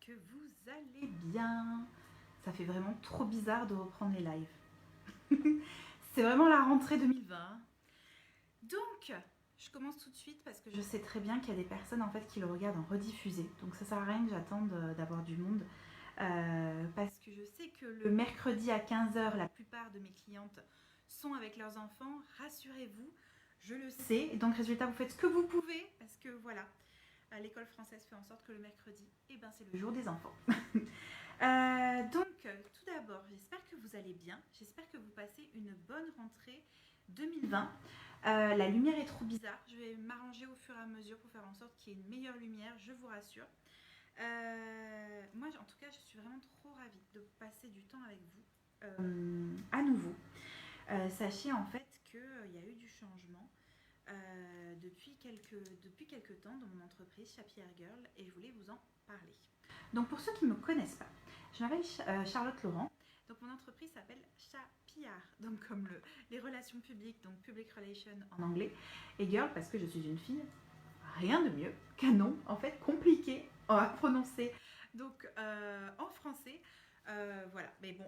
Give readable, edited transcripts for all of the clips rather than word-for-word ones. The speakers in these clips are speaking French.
que vous allez bien. Ça fait vraiment trop bizarre de reprendre les lives. C'est vraiment la rentrée 2020. Donc, je commence tout de suite parce que je sais très bien qu'il y a des personnes en fait qui le regardent en rediffusé. Donc ça sert à rien que j'attende d'avoir du monde. Parce que je sais que le mercredi à 15 h, la plupart de mes clientes sont avec leurs enfants. Rassurez-vous, je le sais. Donc résultat, vous faites ce que vous pouvez parce que voilà, l'école française fait en sorte que le mercredi, c'est le jour des enfants. Donc, tout d'abord, j'espère que vous allez bien. J'espère que vous passez une bonne rentrée 2020. La lumière est trop bizarre. Je vais m'arranger au fur et à mesure pour faire en sorte qu'il y ait une meilleure lumière, je vous rassure. Moi, en tout cas, je suis vraiment trop ravie de passer du temps avec vous à nouveau. Sachez en fait qu'il y a eu du changement depuis quelques temps dans mon entreprise Chapier Girl et je voulais vous en parler. Donc pour ceux qui ne me connaissent pas, je m'appelle Charlotte Laurent. Donc mon entreprise s'appelle Chapier, donc comme les relations publiques, donc Public Relations en anglais, et Girl parce que je suis une fille. Rien de mieux qu'un nom en fait compliqué à prononcer. Donc en français, voilà. Mais bon,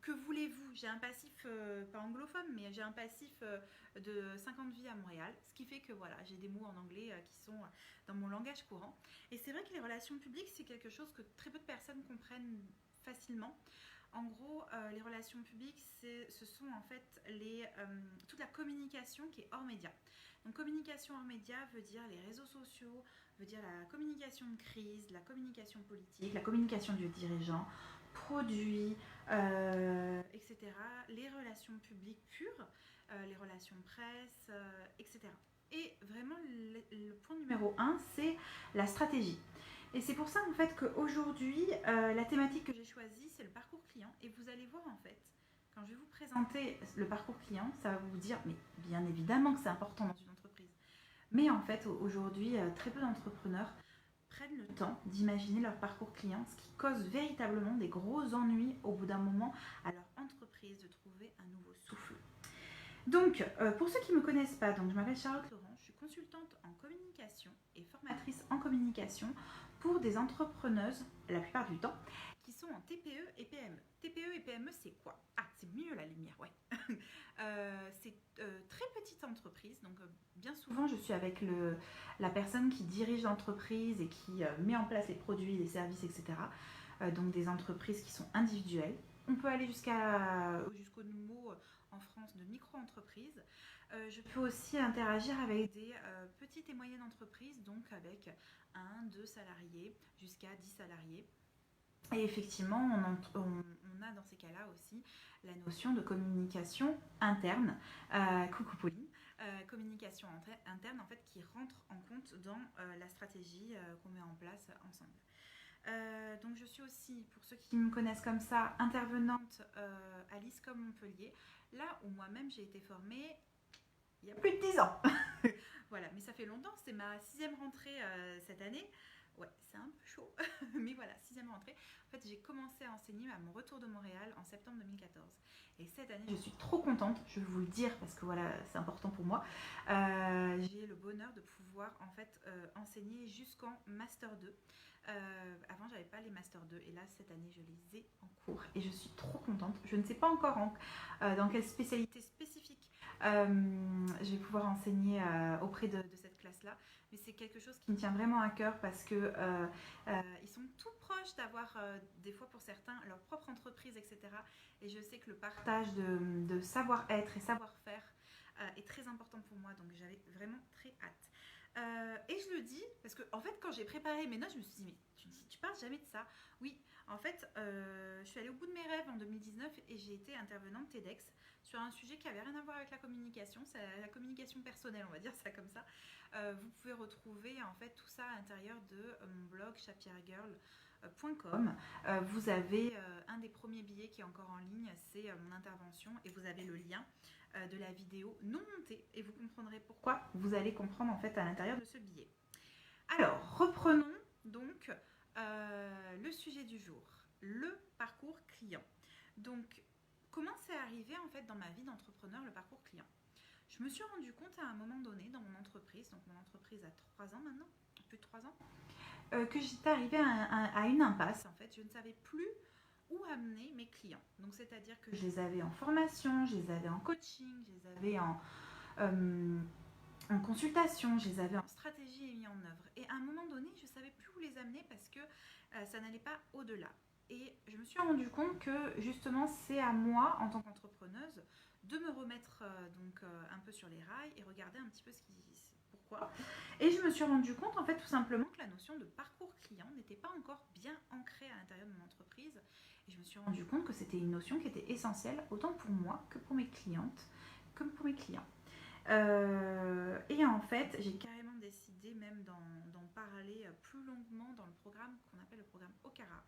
que voulez-vous? J'ai un passif, pas anglophone, mais j'ai un passif de 50 vies à Montréal, ce qui fait que voilà, j'ai des mots en anglais qui sont dans mon langage courant. Et c'est vrai que les relations publiques, c'est quelque chose que très peu de personnes comprennent facilement. En gros, les relations publiques, ce sont en fait toute la communication qui est hors média. Donc communication hors média veut dire les réseaux sociaux, veut dire la communication de crise, la communication politique, la communication du dirigeant, produits, etc. Les relations publiques pures, les relations presse, etc. Et vraiment, le point numéro 1, c'est la stratégie. Et c'est pour ça en fait qu'aujourd'hui, la thématique que j'ai choisie, c'est le parcours client. Et vous allez voir en fait, quand je vais vous présenter le parcours client, ça va vous dire, mais bien évidemment que c'est important dans une entreprise. Mais en fait, aujourd'hui, très peu d'entrepreneurs prennent le temps d'imaginer leur parcours client, ce qui cause véritablement des gros ennuis au bout d'un moment à leur entreprise de trouver un nouveau souffle. Donc, pour ceux qui ne me connaissent pas, donc je m'appelle Charlotte Laurent, je suis consultante en communication et formatrice en communication pour des entrepreneuses, la plupart du temps, qui sont en TPE et PME. TPE et PME, c'est quoi? Ah, c'est mieux la lumière, ouais. C'est très petite entreprise, donc bien souvent je suis avec la personne qui dirige l'entreprise et qui met en place les produits, les services, etc. Donc des entreprises qui sont individuelles. On peut aller jusqu'au mot en France de micro-entreprises. Je peux aussi interagir avec des petites et moyennes entreprises, donc avec 1, 2 salariés jusqu'à 10 salariés. Et effectivement, on a dans ces cas-là aussi la notion de communication interne. Coucou Pauline. Communication interne en fait qui rentre en compte dans la stratégie qu'on met en place ensemble. Donc je suis aussi, pour ceux qui me connaissent comme ça, intervenante à l'ISCOM Montpellier, là où moi-même j'ai été formée il y a plus de 10 ans. Voilà, mais ça fait longtemps, c'est ma 6e rentrée cette année. Ouais, c'est un peu chaud, mais voilà, 6e rentrée. En fait, j'ai commencé à enseigner à mon retour de Montréal en septembre 2014. Et cette année, je suis trop contente, je vais vous le dire parce que voilà, c'est important pour moi. J'ai le bonheur de pouvoir en fait enseigner jusqu'en Master 2. Avant, j'avais pas les Master 2 et là, cette année, je les ai en cours et je suis trop contente. Je ne sais pas encore dans quelle spécialité spécifique je vais pouvoir enseigner auprès de cette classe-là. Mais c'est quelque chose qui me tient vraiment à cœur parce que ils sont tout proches d'avoir, des fois pour certains, leur propre entreprise, etc. Et je sais que le partage de savoir-être et savoir-faire est très important pour moi. Donc j'avais vraiment très hâte. Et je le dis parce que en fait quand j'ai préparé mes notes je me suis dit mais tu parles jamais de ça. Oui, en fait je suis allée au bout de mes rêves en 2019 et j'ai été intervenante TEDx sur un sujet qui n'avait rien à voir avec la communication, c'est la communication personnelle, on va dire ça comme ça. Vous pouvez retrouver en fait tout ça à l'intérieur de mon blog chapiergirl.com. Vous avez un des premiers billets qui est encore en ligne, c'est mon intervention et vous avez le lien de la vidéo non montée et vous comprendrez pourquoi. Vous allez comprendre en fait à l'intérieur de ce billet. Alors, reprenons donc le sujet du jour, le parcours client. Donc, comment c'est arrivé en fait dans ma vie d'entrepreneur le parcours client? Je me suis rendu compte à un moment donné dans mon entreprise, donc mon entreprise a 3 ans maintenant, plus de 3 ans, que j'étais arrivée à une impasse. En fait, je ne savais plus où amener mes clients. Donc, c'est-à-dire que je les avais en formation, je les avais en coaching, je les avais en consultation, je les avais en stratégie et mis en œuvre. Et à un moment donné, je ne savais plus où les amener parce que ça n'allait pas au-delà. Et je me suis rendu compte que justement, c'est à moi, en tant qu'entrepreneuse, de me remettre un peu sur les rails et regarder un petit peu pourquoi. Et je me suis rendu compte, en fait, tout simplement que la notion de parcours client n'était pas encore bien ancrée à l'intérieur de mon entreprise. Et je me suis rendu compte que c'était une notion qui était essentielle, autant pour moi que pour mes clientes, comme pour mes clients. Et en fait, j'ai carrément décidé même d'en parler plus longuement dans le programme qu'on appelle le programme Okara.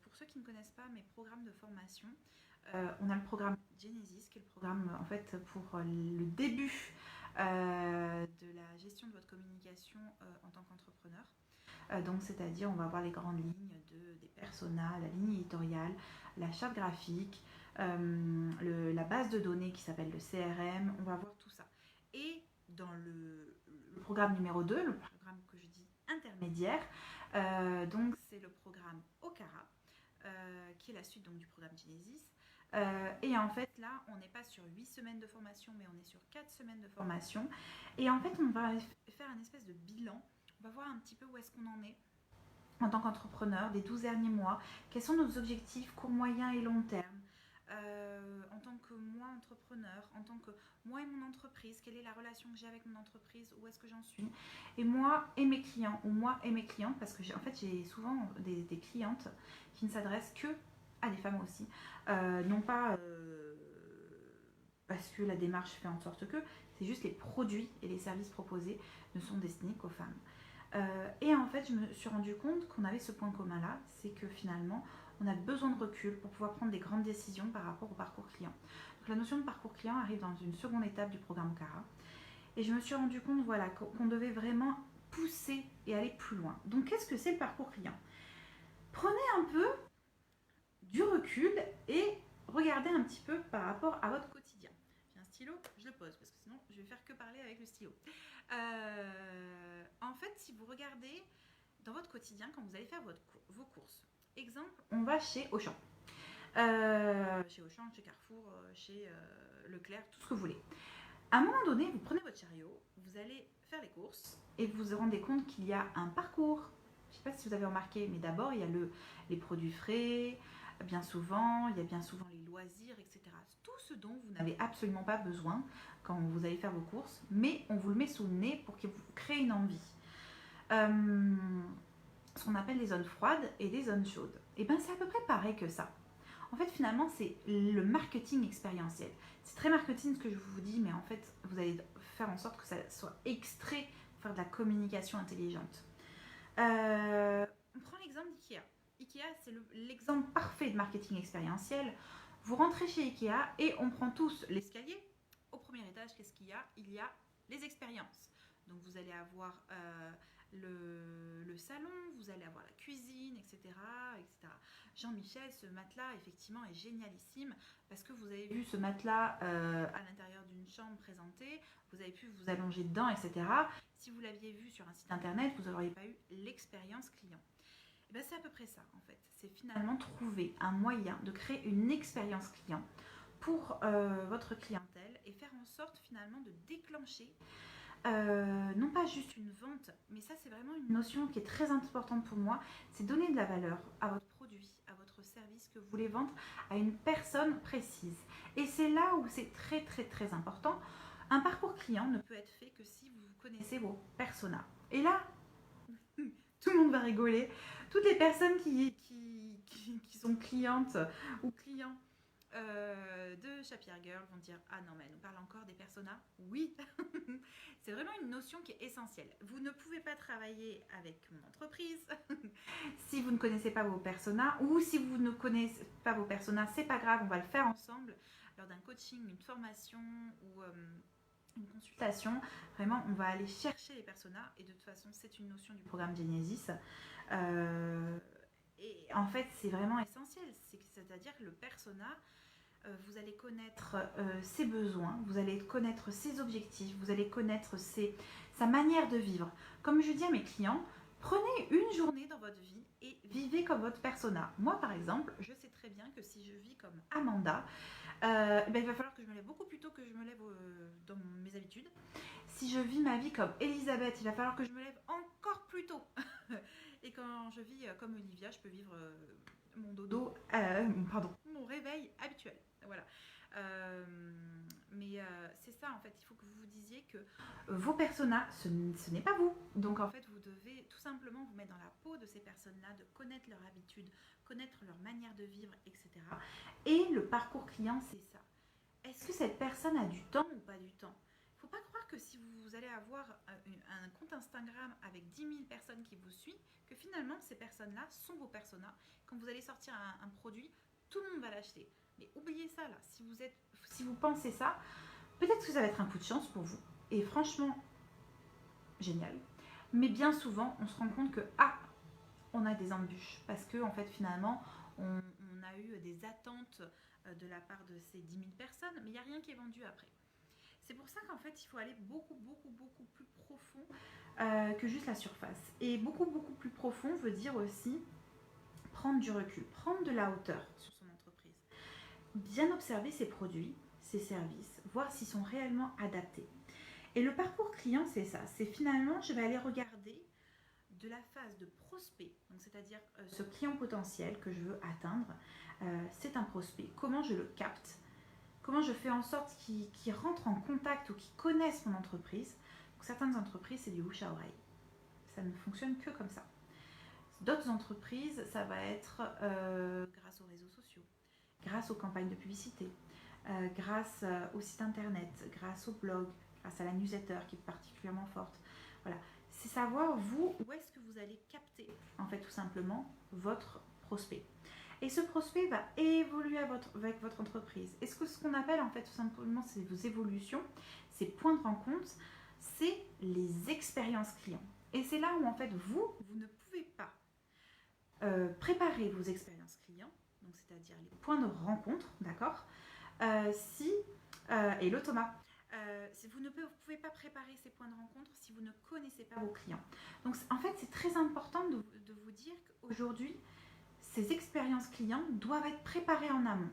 Pour ceux qui ne connaissent pas mes programmes de formation, on a le programme Genesis, qui est le programme en fait pour le début de la gestion de votre communication en tant qu'entrepreneur. Donc, c'est-à-dire, on va voir les grandes lignes des personas, la ligne éditoriale, la charte graphique, la base de données qui s'appelle le CRM, on va voir tout ça. Et dans le programme numéro 2, le programme que je dis intermédiaire, donc c'est le programme Okara, qui est la suite donc, du programme Genesis. Et en fait, là, on n'est pas sur 8 semaines de formation, mais on est sur 4 semaines de formation. Et en fait, on va faire un espèce de bilan. On va voir un petit peu où est-ce qu'on en est en tant qu'entrepreneur des 12 derniers mois. Quels sont nos objectifs court, moyen et long terme en tant que moi entrepreneur, en tant que moi et mon entreprise, quelle est la relation que j'ai avec mon entreprise, où est-ce que j'en suis, et moi et mes clients, ou moi et mes clientes, parce que j'ai souvent des clientes qui ne s'adressent que à des femmes aussi, non pas parce que la démarche fait en sorte que, c'est juste les produits et les services proposés ne sont destinés qu'aux femmes. Et en fait, je me suis rendu compte qu'on avait ce point commun là, c'est que finalement, on a besoin de recul pour pouvoir prendre des grandes décisions par rapport au parcours client. Donc, la notion de parcours client arrive dans une seconde étape du programme Okara. Et je me suis rendu compte voilà, qu'on devait vraiment pousser et aller plus loin. Donc, qu'est-ce que c'est le parcours client? Prenez un peu du recul et regardez un petit peu par rapport à votre quotidien. J'ai un stylo, je le pose parce que sinon je vais faire que parler avec le stylo. En fait, si vous regardez dans votre quotidien, quand vous allez faire vos courses, exemple, on va chez Auchan. Chez Auchan, chez Carrefour, chez Leclerc, tout ce que vous voulez. À un moment donné, vous prenez votre chariot, vous allez faire les courses et vous vous rendez compte qu'il y a un parcours. Je ne sais pas si vous avez remarqué, mais d'abord, il y a les produits frais, bien souvent, il y a bien souvent les loisirs, etc. Tout ce dont vous n'avez absolument pas besoin quand vous allez faire vos courses, mais on vous le met sous le nez pour que vous créez une envie. Ce qu'on appelle les zones froides et les zones chaudes. Et bien, c'est à peu près pareil que ça. En fait, finalement, c'est le marketing expérientiel. C'est très marketing ce que je vous dis, mais en fait, vous allez faire en sorte que ça soit extrait pour faire de la communication intelligente. On prend l'exemple d'IKEA. IKEA, c'est l'exemple parfait de marketing expérientiel. Vous rentrez chez IKEA et on prend tous l'escalier. Au premier étage, qu'est-ce qu'il y a? Il y a les expériences. Donc, vous allez avoir le salon, vous allez avoir la cuisine, etc. etc. Jean-Michel, ce matelas, effectivement, est génialissime parce que vous avez vu ce matelas à l'intérieur d'une chambre présenté, vous avez pu vous allonger dedans, etc. Si vous l'aviez vu sur un site internet, vous n'auriez pas eu l'expérience client. Et bien, c'est à peu près ça, en fait. C'est finalement trouver un moyen de créer une expérience client pour votre clientèle et faire en sorte, finalement, de déclencher non pas juste une vente, mais ça c'est vraiment une notion qui est très importante pour moi, c'est donner de la valeur à votre produit, à votre service que vous voulez vendre à une personne précise. Et c'est là où c'est très très très important. Un parcours client ne peut être fait que si vous connaissez vos personas. Et là, tout le monde va rigoler. Toutes les personnes qui sont clientes ou clients de Chapier Girl vont dire: ah non, mais elle nous parle encore des personas. Oui, c'est vraiment une notion qui est essentielle. Vous ne pouvez pas travailler avec mon entreprise si vous ne connaissez pas vos personas, ou si vous ne connaissez pas vos personas, c'est pas grave, on va le faire ensemble lors d'un coaching, une formation ou une consultation. Vraiment, on va aller chercher les personas et de toute façon, c'est une notion du programme Genesis. Et en fait, c'est vraiment essentiel. C'est-à-dire que le persona, vous allez connaître ses besoins, vous allez connaître ses objectifs, vous allez connaître sa manière de vivre. Comme je dis à mes clients, prenez une journée dans votre vie et vivez comme votre persona. Moi, par exemple, je sais très bien que si je vis comme Amanda, ben, il va falloir que je me lève beaucoup plus tôt que je me lève dans mes habitudes. Si je vis ma vie comme Elisabeth, il va falloir que je me lève encore plus tôt. Et quand je vis comme Olivia, je peux vivre mon dodo, mon réveil habituel. Voilà. Mais c'est ça en fait, il faut que vous vous disiez que vos personas, ce n'est pas vous. Donc en fait, vous devez tout simplement vous mettre dans la peau de ces personnes-là, de connaître leurs habitudes, connaître leur manière de vivre, etc. Et le parcours client, c'est ça. Est-ce que cette personne a du temps ou pas du temps? Il ne faut pas croire que si vous allez avoir un compte Instagram avec 10 000 personnes qui vous suivent, que finalement ces personnes-là sont vos personas. Quand vous allez sortir un produit, tout le monde va l'acheter. Mais oubliez ça là, si vous pensez ça, peut-être que ça va être un coup de chance pour vous. Et franchement, génial. Mais bien souvent, on se rend compte que on a des embûches. Parce que en fait, finalement, on a eu des attentes de la part de ces 10 000 personnes, mais il n'y a rien qui est vendu après. C'est pour ça qu'en fait, il faut aller beaucoup plus profond que juste la surface. Et beaucoup plus profond veut dire aussi prendre du recul, prendre de la hauteur sur son entreprise. Bien observer ses produits, ses services, voir s'ils sont réellement adaptés. Et le parcours client, c'est ça. C'est finalement, je vais aller regarder de la phase de prospect, donc c'est-à-dire ce client potentiel que je veux atteindre, c'est un prospect. Comment je le capte? Comment je fais en sorte qu'il rentre en contact ou qu'il connaisse mon entreprise? Donc, certaines entreprises, c'est du bouche à oreille. Ça ne fonctionne que comme ça. D'autres entreprises, ça va être grâce aux réseaux sociaux, grâce aux campagnes de publicité, grâce au site internet, grâce au blog, grâce à la newsletter qui est particulièrement forte. Voilà. C'est savoir, vous, où est-ce que vous allez capter, en fait, tout simplement, votre prospect. Et ce prospect va évoluer avec votre entreprise. Et ce qu'on appelle, en fait, tout simplement, c'est vos évolutions, ces points de rencontre, c'est les expériences clients. Et c'est là où, en fait, vous ne pouvez pas préparer vos expériences clients, donc c'est-à-dire les points de rencontre, d'accord, et l'automa. Vous ne pouvez pas préparer ces points de rencontre si vous ne connaissez pas vos clients. Donc en fait, c'est très important de vous dire qu'aujourd'hui, ces expériences clients doivent être préparées en amont.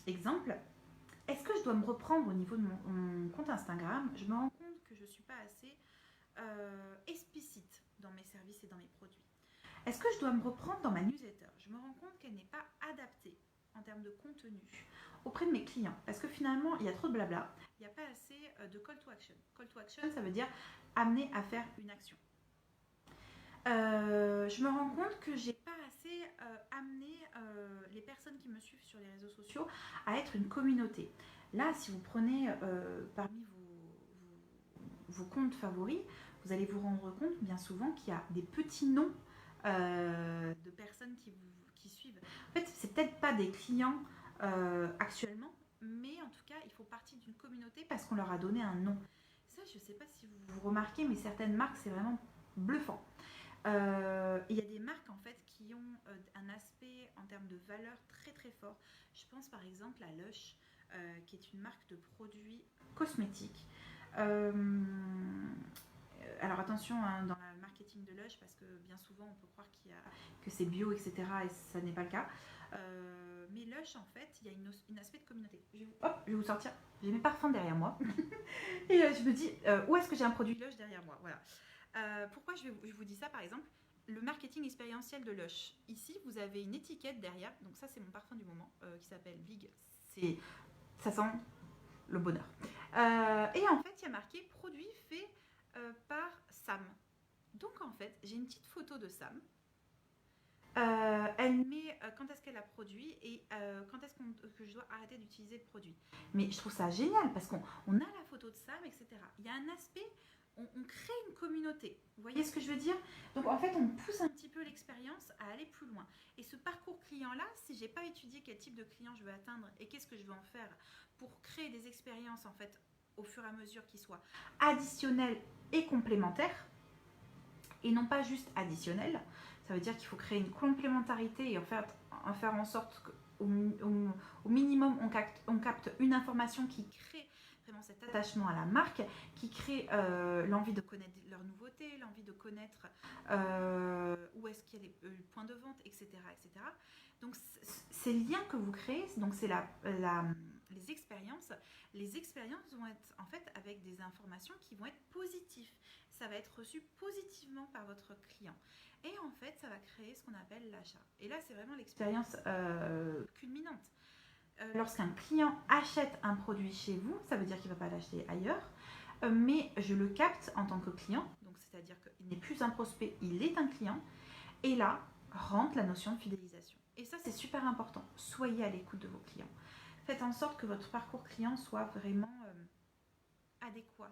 Exemple, est-ce que je dois me reprendre au niveau de mon compte Instagram? Je me rends compte que je ne suis pas assez explicite dans mes services et dans mes produits. Est-ce que je dois me reprendre dans ma newsletter? Je me rends compte qu'elle n'est pas adaptée en termes de contenu auprès de mes clients. Parce que finalement, il y a trop de blabla. Il n'y a pas assez de call to action. Call to action, ça veut dire amener à faire une action. Je me rends compte que j'ai pas assez amené les personnes qui me suivent sur les réseaux sociaux à être une communauté. Là, si vous prenez parmi vos comptes favoris, vous allez vous rendre compte bien souvent qu'il y a des petits noms de personnes qui suivent. En fait, c'est peut-être pas des clients actuellement, mais en tout cas, ils font partie d'une communauté parce qu'on leur a donné un nom. Ça, je ne sais pas si vous remarquez, mais certaines marques, c'est vraiment bluffant. Il y a des marques en fait qui ont un aspect en termes de valeur très fort. Je pense par exemple à Lush, qui est une marque de produits cosmétiques. Alors attention dans le marketing de Lush, parce que bien souvent on peut croire que c'est bio, etc. et ça n'est pas le cas. Mais Lush, en fait, il y a un aspect de communauté. Je vais vous sortir, j'ai mes parfums derrière moi. Et je me dis, où est-ce que j'ai un produit Lush derrière moi? Voilà. Pourquoi je vous dis ça, par exemple? Le marketing expérientiel de Lush. Ici, vous avez une étiquette derrière. Donc ça, c'est mon parfum du moment, qui s'appelle Big. Ça sent le bonheur. Et en fait, il y a marqué « Produit fait par Sam ». Donc en fait, j'ai une petite photo de Sam. Elle met quand est-ce qu'elle a produit et quand est-ce que je dois arrêter d'utiliser le produit. Mais je trouve ça génial parce qu'on a la photo de Sam, etc. Il y a un aspect, on crée une communauté. Vous voyez ce que je veux dire? Donc en fait, on pousse un petit peu l'expérience à aller plus loin. Et ce parcours client-là, si je n'ai pas étudié quel type de client je veux atteindre et qu'est-ce que je veux en faire pour créer des expériences en fait au fur et à mesure qui soient additionnelles et complémentaires, et non pas juste additionnelles. Ça veut dire qu'il faut créer une complémentarité et en faire en sorte au minimum on capte une information qui crée vraiment cet attachement à la marque, qui crée l'envie de connaître leurs nouveautés, l'envie de connaître où est-ce qu'il y a les points de vente, etc. etc. Donc ces liens que vous créez, donc c'est les expériences. Les expériences vont être en fait avec des informations qui vont être positives. Ça va être reçu positivement par votre client. Et en fait, ça va créer ce qu'on appelle l'achat. Et là, c'est vraiment l'expérience culminante. Lorsqu'un client achète un produit chez vous, ça veut dire qu'il ne va pas l'acheter ailleurs, mais je le capte en tant que client, donc c'est-à-dire qu'il n'est plus un prospect, il est un client, et là rentre la notion de fidélisation. Et ça, c'est super important. Soyez à l'écoute de vos clients. Faites en sorte que votre parcours client soit vraiment adéquat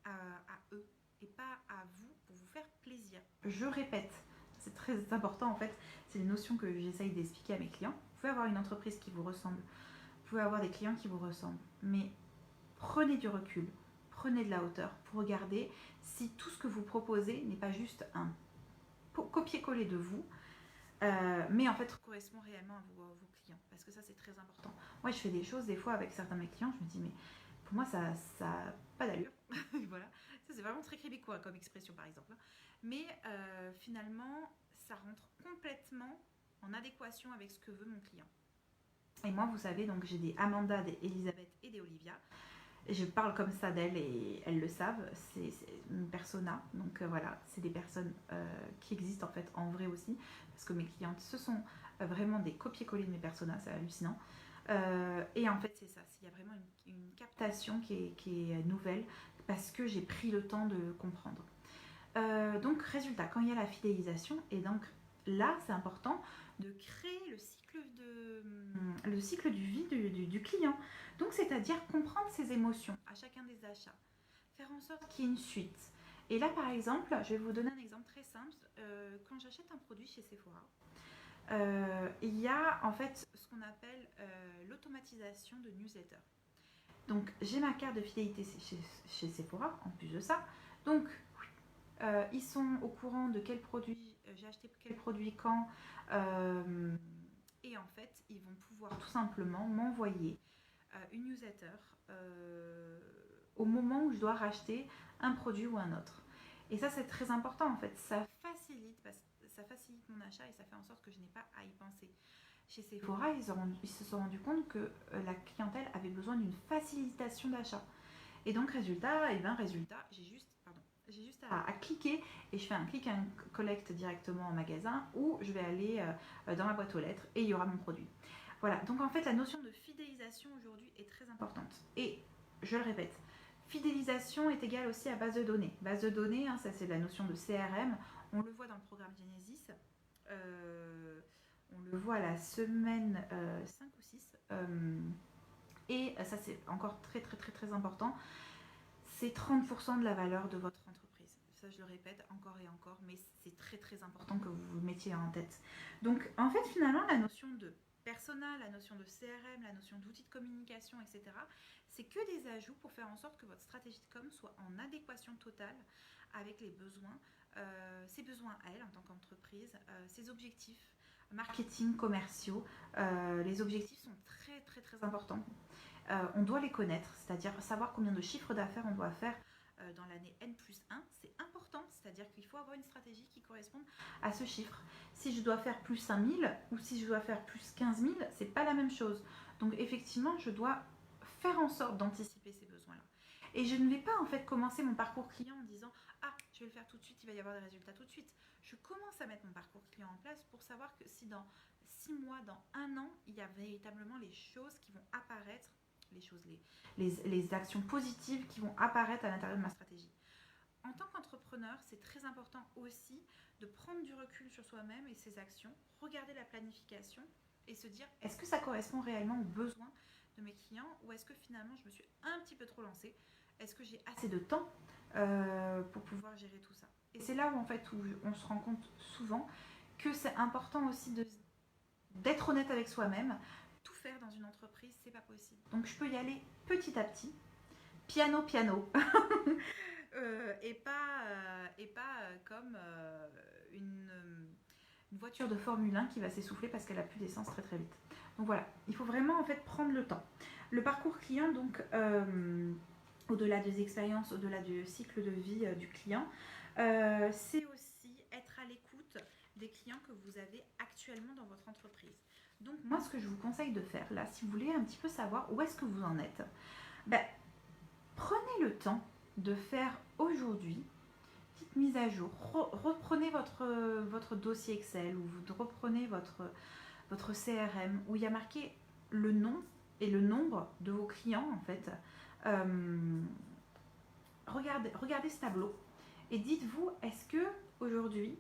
à eux et pas à vous pour vous faire plaisir. Je répète, c'est très important en fait, c'est les notions que j'essaye d'expliquer à mes clients. Vous pouvez avoir une entreprise qui vous ressemble, vous pouvez avoir des clients qui vous ressemblent, mais prenez du recul, prenez de la hauteur pour regarder si tout ce que vous proposez n'est pas juste un copier-coller de vous, mais en fait correspond réellement à vos clients, parce que ça c'est très important. Moi je fais des choses des fois avec certains de mes clients, je me dis mais pour moi ça n'a pas d'allure. Voilà, ça c'est vraiment très québécois comme expression par exemple, mais finalement ça rentre complètement en adéquation avec ce que veut mon client. Et moi vous savez, donc j'ai des Amanda, des Elisabeth et des Olivia. Je parle comme ça d'elles et elles le savent, c'est une persona, donc voilà, c'est des personnes qui existent en fait en vrai aussi, parce que mes clientes, ce sont vraiment des copier-coller de mes personas, c'est hallucinant. Et en fait c'est ça, il y a vraiment une captation qui est nouvelle, parce que j'ai pris le temps de comprendre. Donc résultat, quand il y a la fidélisation, et donc là c'est important de créer le cycle du vie du client. Donc c'est-à-dire comprendre ses émotions à chacun des achats, faire en sorte qu'il y ait une suite. Et là par exemple, je vais vous donner un exemple très simple. Quand j'achète un produit chez Sephora, il y a en fait ce qu'on appelle l'automatisation de newsletter. Donc j'ai ma carte de fidélité chez Sephora en plus de ça. Donc ils sont au courant de quel produit j'ai acheté, quel produit quand, et en fait ils vont pouvoir tout simplement m'envoyer une newsletter au moment où je dois racheter un produit ou un autre. Et ça c'est très important en fait, ça facilite mon achat et ça fait en sorte que je n'ai pas à y penser. Chez Sephora, ils se sont rendus compte que la clientèle avait besoin d'une facilitation d'achat. Et donc résultat, j'ai juste à cliquer et je fais un click and collect directement en magasin ou je vais aller dans ma boîte aux lettres et il y aura mon produit. Voilà, donc en fait la notion de fidélisation aujourd'hui est très importante. Et je le répète, fidélisation est égale aussi à base de données. Base de données, hein, ça c'est la notion de CRM, on le voit dans le programme Genesis, on le voit à la semaine 5 ou 6. Et ça c'est encore très très très très important, c'est 30% de la valeur de votre entreprise. Ça je le répète encore et encore, mais c'est très très important que vous vous mettiez en tête. Donc en fait finalement la notion de persona, la notion de CRM, la notion d'outils de communication, etc. c'est que des ajouts pour faire en sorte que votre stratégie de com soit en adéquation totale avec les besoins, ses besoins à elle en tant qu'entreprise, ses objectifs marketing, commerciaux. Les objectifs sont très très très importants. On doit les connaître, c'est-à-dire savoir combien de chiffres d'affaires on doit faire dans l'année N+1, c'est important, c'est-à-dire qu'il faut avoir une stratégie qui corresponde à ce chiffre. Si je dois faire plus 5000 ou si je dois faire plus 15 000, c'est pas la même chose. Donc effectivement, je dois faire en sorte d'anticiper ces besoins-là. Et je ne vais pas en fait commencer mon parcours client en disant « Ah, je vais le faire tout de suite, il va y avoir des résultats tout de suite ». Je commence à mettre mon parcours client en place pour savoir que si dans 6 mois, dans 1 an, il y a véritablement les choses qui vont apparaître, les actions positives qui vont apparaître à l'intérieur de ma stratégie. En tant qu'entrepreneur, c'est très important aussi de prendre du recul sur soi-même et ses actions, regarder la planification et se dire est-ce que ça correspond réellement aux besoins de mes clients ou est-ce que finalement je me suis un petit peu trop lancée? Est-ce que j'ai assez de temps pour pouvoir gérer tout ça? Et c'est là où en fait où on se rend compte souvent que c'est important aussi d'être honnête avec soi-même. Tout faire dans une entreprise, c'est pas possible. Donc je peux y aller petit à petit, piano et pas comme une voiture de Formule 1 qui va s'essouffler parce qu'elle a plus d'essence très très vite. Donc voilà, il faut vraiment en fait prendre le temps. Le parcours client, donc au-delà des expériences, au-delà du cycle de vie du client, c'est aussi être à l'écoute des clients que vous avez actuellement dans votre entreprise. Donc moi, ce que je vous conseille de faire là, si vous voulez un petit peu savoir où est-ce que vous en êtes, ben, prenez le temps de faire aujourd'hui petite mise à jour. Reprenez votre dossier Excel ou vous reprenez votre CRM où il y a marqué le nom et le nombre de vos clients en fait. Regardez ce tableau et dites-vous, est-ce que aujourd'hui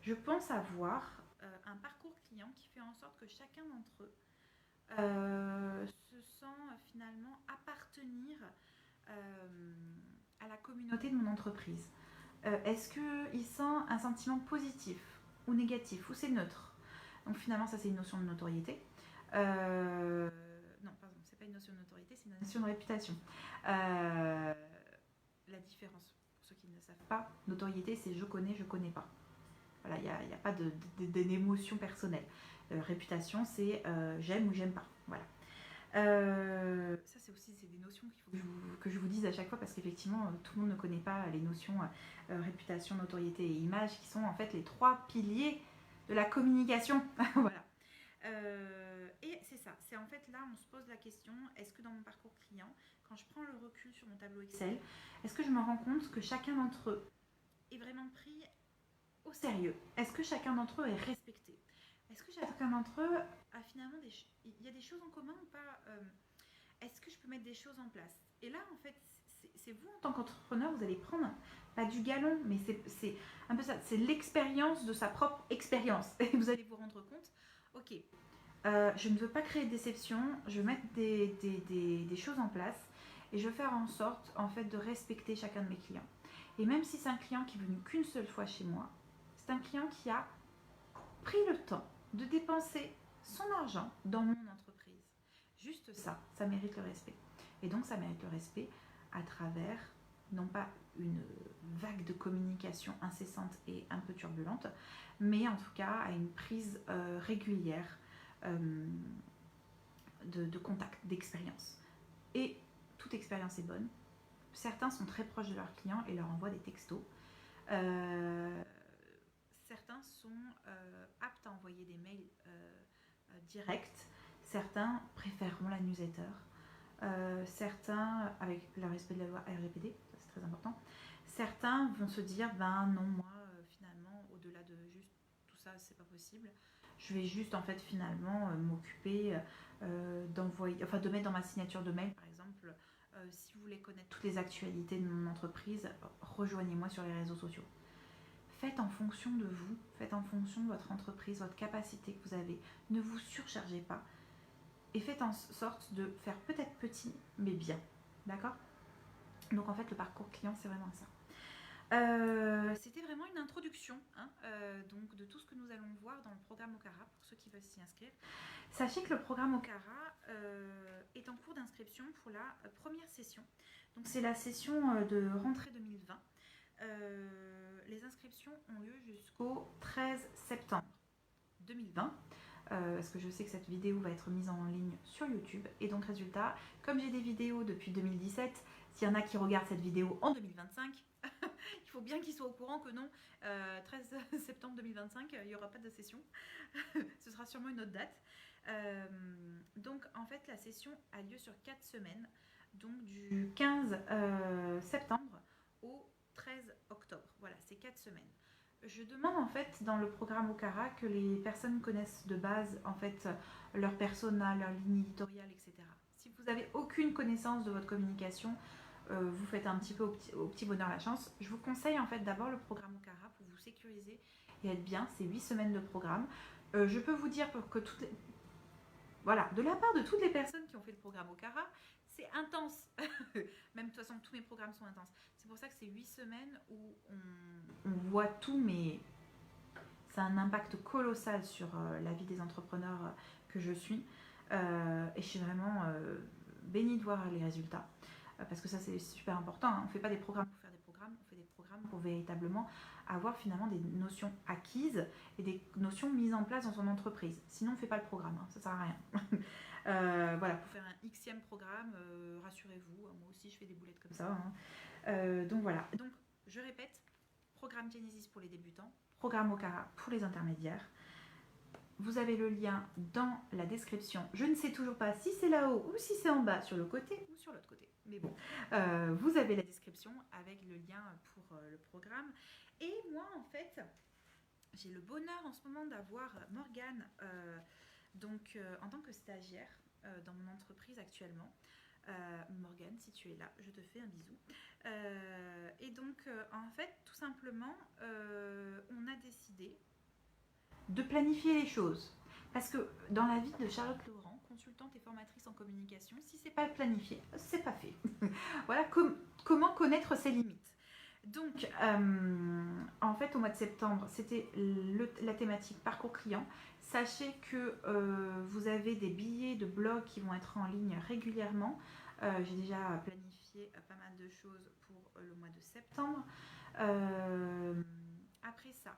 je pense avoir un parcours client qui fait en sorte que chacun d'entre eux se sent finalement appartenir à la communauté de mon entreprise. Est-ce qu'il sent un sentiment positif ou négatif ou c'est neutre? Donc finalement ça c'est une notion de notoriété. Non pardon, c'est pas une notion de notoriété, c'est une notion de réputation. La différence, pour ceux qui ne le savent pas, notoriété c'est je connais pas. Voilà, il n'y a pas d'émotion personnelle. Réputation c'est j'aime ou j'aime pas. Voilà. Ça c'est aussi des notions qu'il faut que je vous dise à chaque fois parce qu'effectivement tout le monde ne connaît pas les notions réputation, notoriété et image qui sont en fait les 3 piliers de la communication. Voilà. Et c'est ça, c'est en fait là on se pose la question, est-ce que dans mon parcours client, quand je prends le recul sur mon tableau Excel, est-ce que je me rends compte que chacun d'entre eux est vraiment pris au sérieux? Est-ce que chacun d'entre eux est respecté? Est-ce que chacun d'entre eux a finalement il y a des choses en commun ou pas? Est-ce que je peux mettre des choses en place? Et là, en fait, c'est vous en tant qu'entrepreneur, vous allez prendre pas du galon, mais c'est un peu ça, c'est l'expérience de sa propre expérience. Et vous allez vous rendre compte, ok, je ne veux pas créer de déception, je veux mettre des choses en place et je veux faire en sorte en fait de respecter chacun de mes clients. Et même si c'est un client qui est venu qu'une seule fois chez moi, c'est un client qui a pris le temps de dépenser son argent dans mon entreprise. Juste ça, ça mérite le respect. Et donc ça mérite le respect à travers, non pas une vague de communication incessante et un peu turbulente, mais en tout cas à une prise régulière de contact, d'expérience. Et toute expérience est bonne. Certains sont très proches de leurs clients et leur envoient des textos. Certains sont aptes à envoyer des mails directs. Certains préféreront la newsletter. Certains, avec le respect de la loi RGPD, ça c'est très important, certains vont se dire, ben non, moi, finalement, au-delà de juste tout ça, c'est pas possible. Je vais juste, en fait, finalement, m'occuper d'envoyer, enfin, de mettre dans ma signature de mail, par exemple, si vous voulez connaître toutes les actualités de mon entreprise, rejoignez-moi sur les réseaux sociaux. Faites en fonction de vous, faites en fonction de votre entreprise, votre capacité que vous avez. Ne vous surchargez pas. Et faites en sorte de faire peut-être petit, mais bien. D'accord? Donc en fait, le parcours client, c'est vraiment ça. C'était vraiment une introduction donc de tout ce que nous allons voir dans le programme Okara pour ceux qui veulent s'y inscrire. Sachez que le programme Okara est en cours d'inscription pour la première session. Donc c'est la session de rentrée 2020. Les inscriptions ont lieu jusqu'au 13 septembre 2020. Parce que je sais que cette vidéo va être mise en ligne sur YouTube. Et donc résultat, comme j'ai des vidéos depuis 2017, s'il y en a qui regardent cette vidéo en 2025, il faut bien qu'ils soient au courant que non, 13 septembre 2025, il n'y aura pas de session. Ce sera sûrement une autre date. Donc en fait, la session a lieu sur 4 semaines, donc du 15 septembre au 13 octobre. Voilà, c'est 4 semaines. Je demande en fait dans le programme Okara que les personnes connaissent de base en fait leur persona, leur ligne éditoriale, etc. Si vous n'avez aucune connaissance de votre communication, vous faites un petit peu au petit bonheur la chance. Je vous conseille en fait d'abord le programme Okara pour vous sécuriser et être bien. C'est 8 semaines de programme. Je peux vous dire pour que voilà, de la part de toutes les personnes qui ont fait le programme Okara, c'est intense. Même de toute façon, tous mes programmes sont intenses. C'est pour ça que c'est 8 semaines où on voit tout, mais ça a un impact colossal sur la vie des entrepreneurs que je suis. Et je suis vraiment bénie de voir les résultats. Parce que ça, c'est super important. Hein. On ne fait pas des programmes pour faire des programmes, on fait des programmes pour véritablement avoir finalement des notions acquises et des notions mises en place dans son entreprise. Sinon, on ne fait pas le programme, hein, ça ne sert à rien. Voilà, pour faire un xème programme, rassurez-vous, moi aussi je fais des boulettes comme ça. Hein. Donc voilà, donc je répète, programme Genesis pour les débutants, programme Okara pour les intermédiaires. Vous avez le lien dans la description. Je ne sais toujours pas si c'est là-haut ou si c'est en bas, sur le côté ou sur l'autre côté. Mais bon, vous avez la description avec le lien pour le programme. Et moi, en fait, j'ai le bonheur en ce moment d'avoir Morgane en tant que stagiaire dans mon entreprise actuellement. Morgane, si tu es là, je te fais un bisou. Et donc, en fait, tout simplement, on a décidé de planifier les choses. Parce que dans la vie de Charlotte Laurent, consultante et formatrice en communication, si c'est pas planifié, c'est pas fait. Voilà comment connaître ses limites. Donc, en fait, au mois de septembre, c'était la thématique parcours client. Sachez que vous avez des billets de blog qui vont être en ligne régulièrement. J'ai déjà planifié pas mal de choses pour le mois de septembre. Après ça,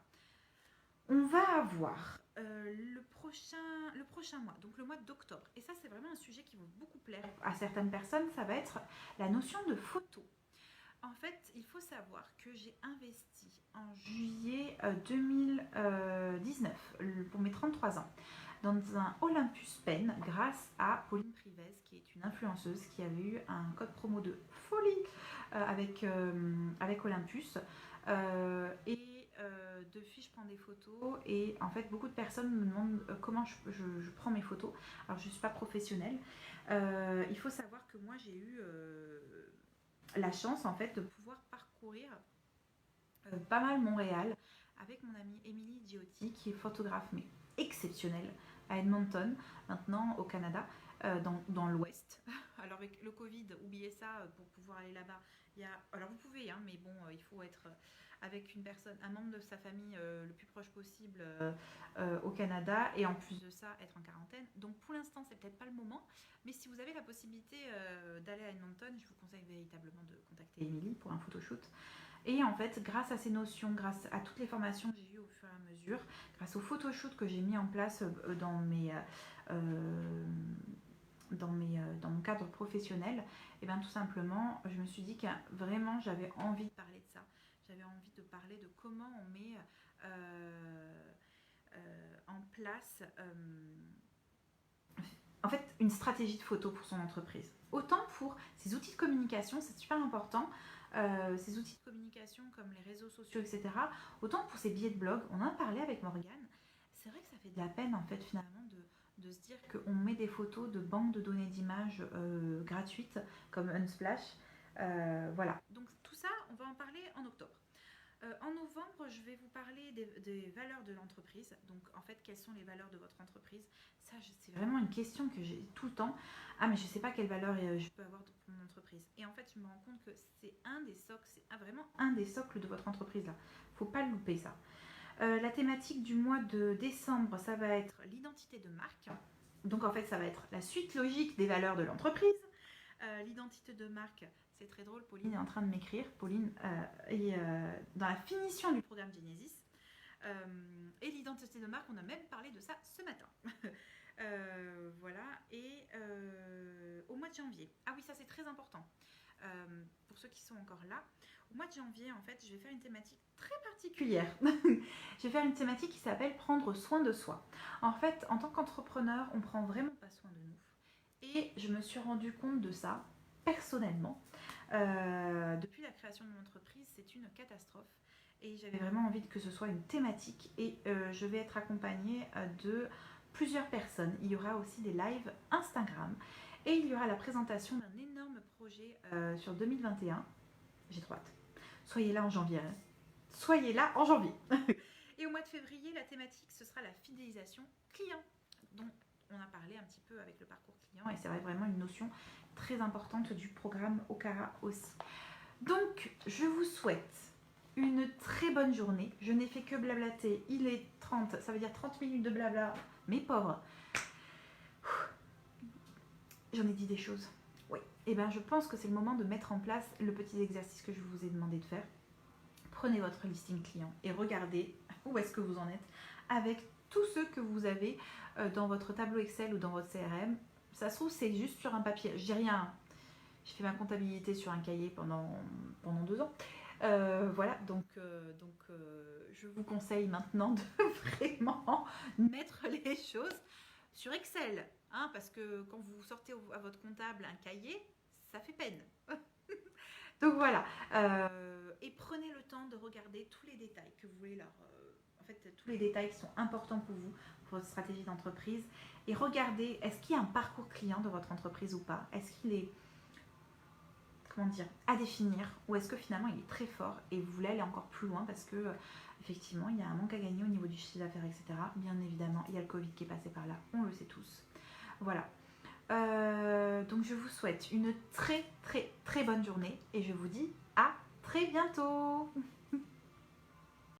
on va avoir le prochain mois, donc le mois d'octobre. Et ça, c'est vraiment un sujet qui va beaucoup plaire à certaines personnes. Ça va être la notion de photo. En fait, il faut savoir que j'ai investi en juillet 2019, pour mes 33 ans, dans un Olympus Pen grâce à Pauline Privez, qui est une influenceuse qui avait eu un code promo de folie avec Olympus. Depuis, je prends des photos et en fait, beaucoup de personnes me demandent comment je prends mes photos. Alors, je ne suis pas professionnelle. Il faut savoir que moi, j'ai eu la chance en fait de pouvoir parcourir pas mal Montréal avec mon amie Émilie Giotti, qui est photographe mais exceptionnelle à Edmonton, maintenant au Canada, dans l'Ouest. Alors avec le Covid, oubliez ça, pour pouvoir aller là-bas. Alors vous pouvez, hein, mais bon, il faut être avec une personne, un membre de sa famille le plus proche possible au Canada, et en plus de ça, être en quarantaine. Donc pour l'instant, c'est peut-être pas le moment, mais si vous avez la possibilité d'aller à Edmonton, je vous conseille véritablement de contacter Émilie pour un photoshoot. Et en fait, grâce à ces notions, grâce à toutes les formations que j'ai eues au fur et à mesure, grâce aux photoshoots que j'ai mis en place dans mon cadre professionnel, et bien tout simplement, je me suis dit que vraiment j'avais envie de parler de ça. J'avais envie de parler de comment on met en place en fait une stratégie de photo pour son entreprise. Autant pour ces outils de communication, c'est super important. Ces outils de communication comme les réseaux sociaux, etc. Autant pour ces billets de blog, on en a parlé avec Morgane. C'est vrai que ça fait de la peine en fait finalement de se dire qu'on met des photos de banques de données d'images gratuites comme Unsplash. Voilà. Donc tout ça, on va en parler en octobre. En novembre, je vais vous parler des valeurs de l'entreprise. Donc, en fait, quelles sont les valeurs de votre entreprise? Ça, c'est vraiment une question que j'ai tout le temps. Ah, mais je ne sais pas quelles valeurs je peux avoir pour mon entreprise. Et en fait, je me rends compte que c'est un des socles, vraiment un des socles de votre entreprise là. Il ne faut pas le louper ça. La thématique du mois de décembre, ça va être l'identité de marque. Donc, en fait, ça va être la suite logique des valeurs de l'entreprise. L'identité de marque, c'est très drôle, Pauline est en train de m'écrire. Pauline est dans la finition du programme Genesis. Et l'identité de marque, on a même parlé de ça ce matin. Voilà. Et au mois de janvier, ah oui, ça c'est très important. Pour ceux qui sont encore là, au mois de janvier, en fait, je vais faire une thématique très particulière. Je vais faire une thématique qui s'appelle prendre soin de soi. En fait, en tant qu'entrepreneur, on prend vraiment pas soin de nous. Et je me suis rendu compte de ça personnellement. Depuis la création de mon entreprise, c'est une catastrophe. Et j'avais vraiment envie que ce soit une thématique. Et je vais être accompagnée de plusieurs personnes. Il y aura aussi des lives Instagram. Et il y aura la présentation d'un énorme projet sur 2021. J'ai trop hâte. Soyez là en janvier. Hein. Soyez là en janvier. Et au mois de février, la thématique, ce sera la fidélisation client. Donc, on a parlé un petit peu avec le parcours client et c'est vraiment une notion très importante du programme Okara aussi. Donc, je vous souhaite une très bonne journée. Je n'ai fait que blablater. Il est 30, ça veut dire 30 minutes de blabla. Mes pauvres. J'en ai dit des choses. Oui. Et bien, je pense que c'est le moment de mettre en place le petit exercice que je vous ai demandé de faire. prenez votre listing client et regardez où est-ce que vous en êtes avec tous ceux que vous avez dans votre tableau Excel ou dans votre CRM. Ça se trouve, c'est juste sur un papier. Je dis rien. J'ai fait ma comptabilité sur un cahier pendant 2 ans. Voilà, donc je vous conseille maintenant de vraiment mettre les choses sur Excel. Hein, parce que quand vous sortez à votre comptable un cahier, ça fait peine. Donc voilà. Et prenez le temps de regarder tous les détails que vous voulez leur... en fait, tous les détails qui sont importants pour vous, pour votre stratégie d'entreprise. Et regardez, est-ce qu'il y a un parcours client de votre entreprise ou pas? Est-ce qu'il est, comment dire, à définir? Ou est-ce que finalement il est très fort et vous voulez aller encore plus loin parce que effectivement il y a un manque à gagner au niveau du chiffre d'affaires, etc. Bien évidemment, il y a le Covid qui est passé par là, on le sait tous. Voilà. Donc je vous souhaite une très très très bonne journée et je vous dis à très bientôt.